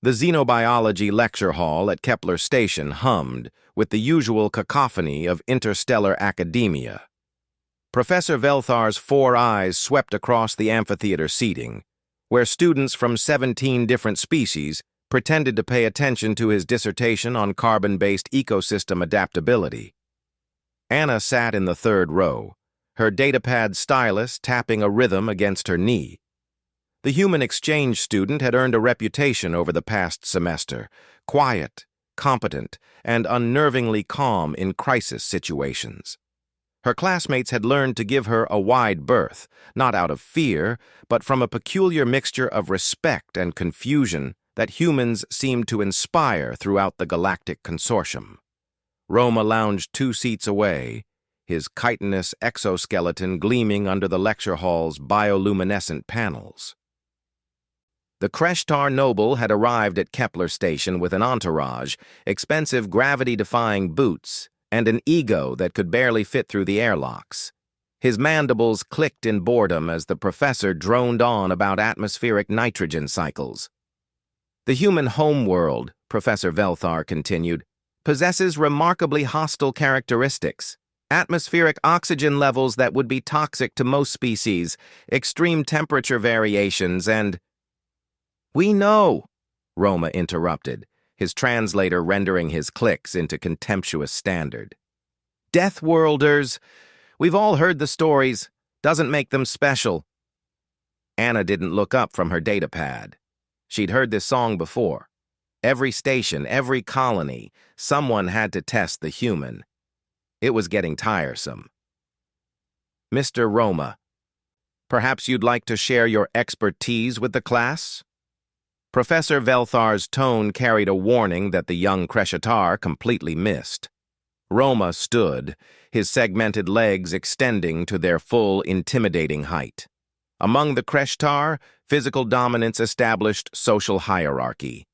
The xenobiology lecture hall at Kepler Station hummed with the usual cacophony of interstellar academia. Professor Velthar's four eyes swept across the amphitheater seating, where students from 17 different species pretended to pay attention to his dissertation on carbon-based ecosystem adaptability. Anna sat in the third row, her datapad stylus tapping a rhythm against her knee. The human exchange student had earned a reputation over the past semester, quiet, competent, and unnervingly calm in crisis situations. Her classmates had learned to give her a wide berth, not out of fear, but from a peculiar mixture of respect and confusion that humans seemed to inspire throughout the galactic consortium. Roma lounged 2 seats away, his chitinous exoskeleton gleaming under the lecture hall's bioluminescent panels. The Kreshtar noble had arrived at Kepler Station with an entourage, expensive gravity-defying boots, and an ego that could barely fit through the airlocks. His mandibles clicked in boredom as the professor droned on about atmospheric nitrogen cycles. The human homeworld, Professor Velthar continued, possesses remarkably hostile characteristics. Atmospheric oxygen levels that would be toxic to most species, extreme temperature variations, and— "We know," Roma interrupted, his translator rendering his clicks into contemptuous standard. "Deathworlders. We've all heard the stories. Doesn't make them special." Anna didn't look up from her datapad. She'd heard this song before. Every station, every colony, someone had to test the human. It was getting tiresome. "Mr. Roma, perhaps you'd like to share your expertise with the class?" Professor Velthar's tone carried a warning that the young Kreshtar completely missed. Roma stood, his segmented legs extending to their full, intimidating height. Among the Kreshtar, physical dominance established social hierarchy.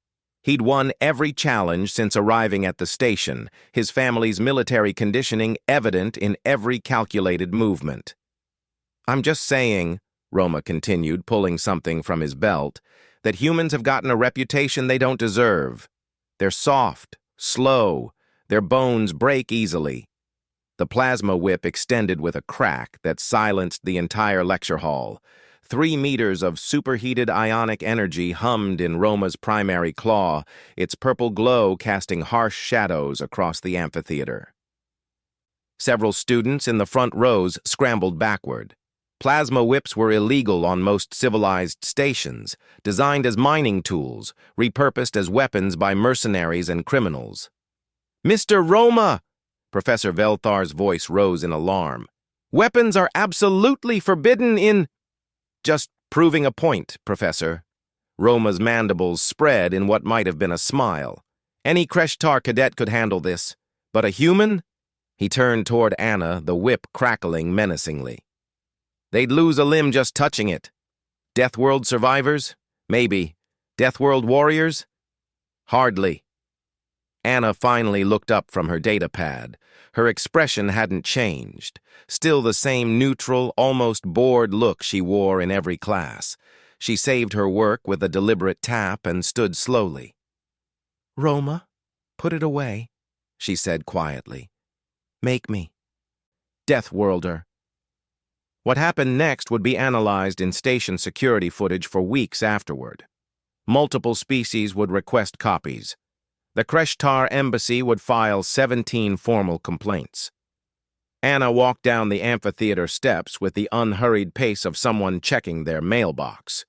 He'd won every challenge since arriving at the station, his family's military conditioning evident in every calculated movement. "I'm just saying," Roma continued, pulling something from his belt, "that humans have gotten a reputation they don't deserve. They're soft, slow, their bones break easily." The plasma whip extended with a crack that silenced the entire lecture hall. 3 meters of superheated ionic energy hummed in Roma's primary claw, its purple glow casting harsh shadows across the amphitheater. Several students in the front rows scrambled backward. Plasma whips were illegal on most civilized stations, designed as mining tools, repurposed as weapons by mercenaries and criminals. "Mr. Roma!" Professor Velthar's voice rose in alarm. "Weapons are absolutely forbidden in—" "Just proving a point, Professor." Roma's mandibles spread in what might have been a smile. "Any Kreshtar cadet could handle this, but a human?" He turned toward Anna, the whip crackling menacingly. "They'd lose a limb just touching it. Deathworld survivors? Maybe. Deathworld warriors? Hardly." Anna finally looked up from her datapad. Her expression hadn't changed. Still the same neutral, almost bored look she wore in every class. She saved her work with a deliberate tap and stood slowly. "Roma, put it away," she said quietly. "Make me. Deathworlder." What happened next would be analyzed in station security footage for weeks afterward. Multiple species would request copies. The Kreshtar embassy would file 17 formal complaints. Anna walked down the amphitheater steps with the unhurried pace of someone checking their mailbox.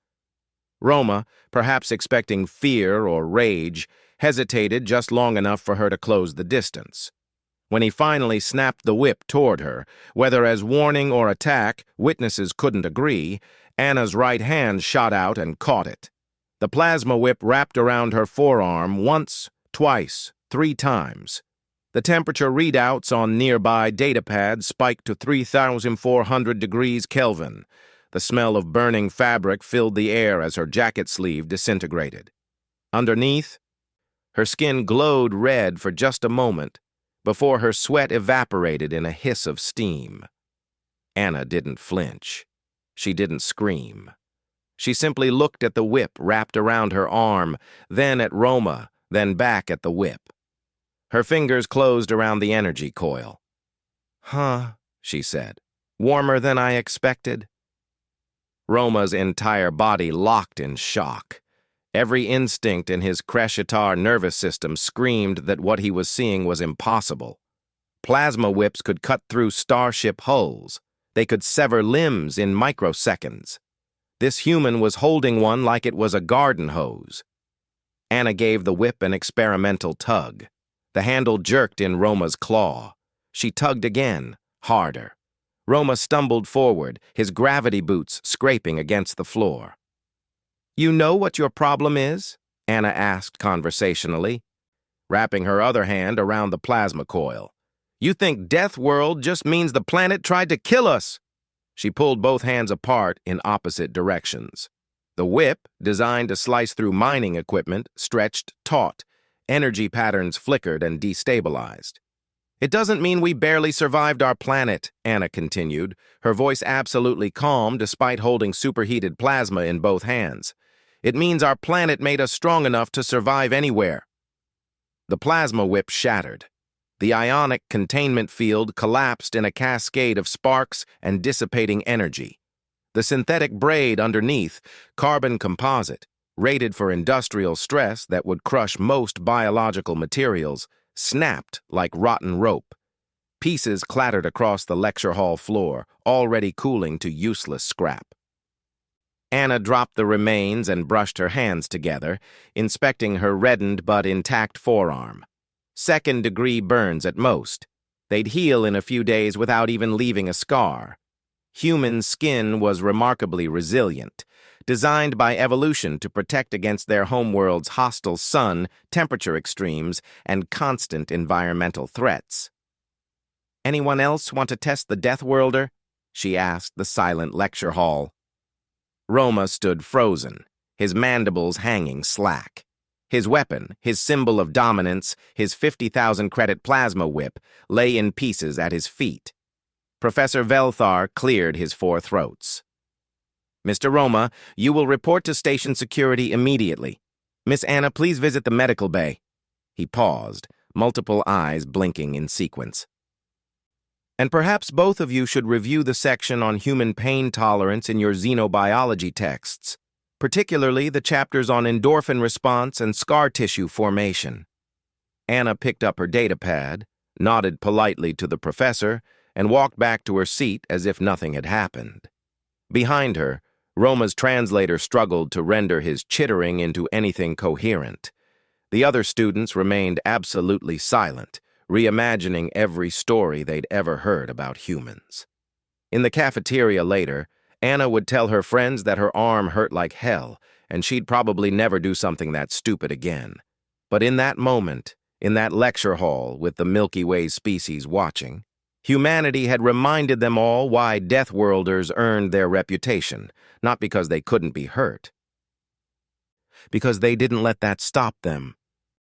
Roma, perhaps expecting fear or rage, hesitated just long enough for her to close the distance. When he finally snapped the whip toward her, whether as warning or attack, witnesses couldn't agree, Anna's right hand shot out and caught it. The plasma whip wrapped around her forearm once, twice, 3 times. The temperature readouts on nearby datapads spiked to 3,400 degrees Kelvin. The smell of burning fabric filled the air as her jacket sleeve disintegrated. Underneath, her skin glowed red for just a moment, before her sweat evaporated in a hiss of steam. Anna didn't flinch. She didn't scream. She simply looked at the whip wrapped around her arm, then at Roma, then back at the whip. Her fingers closed around the energy coil. "Huh," she said. "Warmer than I expected." Roma's entire body locked in shock. Every instinct in his Crescitar nervous system screamed that what he was seeing was impossible. Plasma whips could cut through starship hulls. They could sever limbs in microseconds. This human was holding one like it was a garden hose. Anna gave the whip an experimental tug. The handle jerked in Roma's claw. She tugged again, harder. Roma stumbled forward, his gravity boots scraping against the floor. "You know what your problem is?" Anna asked conversationally, wrapping her other hand around the plasma coil. "You think Death World just means the planet tried to kill us." She pulled both hands apart in opposite directions. The whip, designed to slice through mining equipment, stretched taut. Energy patterns flickered and destabilized. "It doesn't mean we barely survived our planet," Anna continued, her voice absolutely calm despite holding superheated plasma in both hands. "It means our planet made us strong enough to survive anywhere." The plasma whip shattered. The ionic containment field collapsed in a cascade of sparks and dissipating energy. The synthetic braid underneath, carbon composite, rated for industrial stress that would crush most biological materials, snapped like rotten rope. Pieces clattered across the lecture hall floor, already cooling to useless scrap. Anna dropped the remains and brushed her hands together, inspecting her reddened but intact forearm. Second-degree burns at most. They'd heal in a few days without even leaving a scar. Human skin was remarkably resilient, designed by evolution to protect against their homeworld's hostile sun, temperature extremes, and constant environmental threats. "Anyone else want to test the Death Worlder?" she asked the silent lecture hall. Roma stood frozen, his mandibles hanging slack. His weapon, his symbol of dominance, his 50,000 credit plasma whip, lay in pieces at his feet. Professor Velthar cleared his four throats. "Mr. Roma, you will report to station security immediately. Miss Anna, please visit the medical bay." He paused, multiple eyes blinking in sequence. "And perhaps both of you should review the section on human pain tolerance in your xenobiology texts, particularly the chapters on endorphin response and scar tissue formation." Anna picked up her datapad, nodded politely to the professor, and walked back to her seat as if nothing had happened. Behind her, Roma's translator struggled to render his chittering into anything coherent. The other students remained absolutely silent, reimagining every story they'd ever heard about humans. In the cafeteria later, Anna would tell her friends that her arm hurt like hell, and she'd probably never do something that stupid again. But in that moment, in that lecture hall with the Milky Way species watching, humanity had reminded them all why Death Worlders earned their reputation, not because they couldn't be hurt. Because they didn't let that stop them.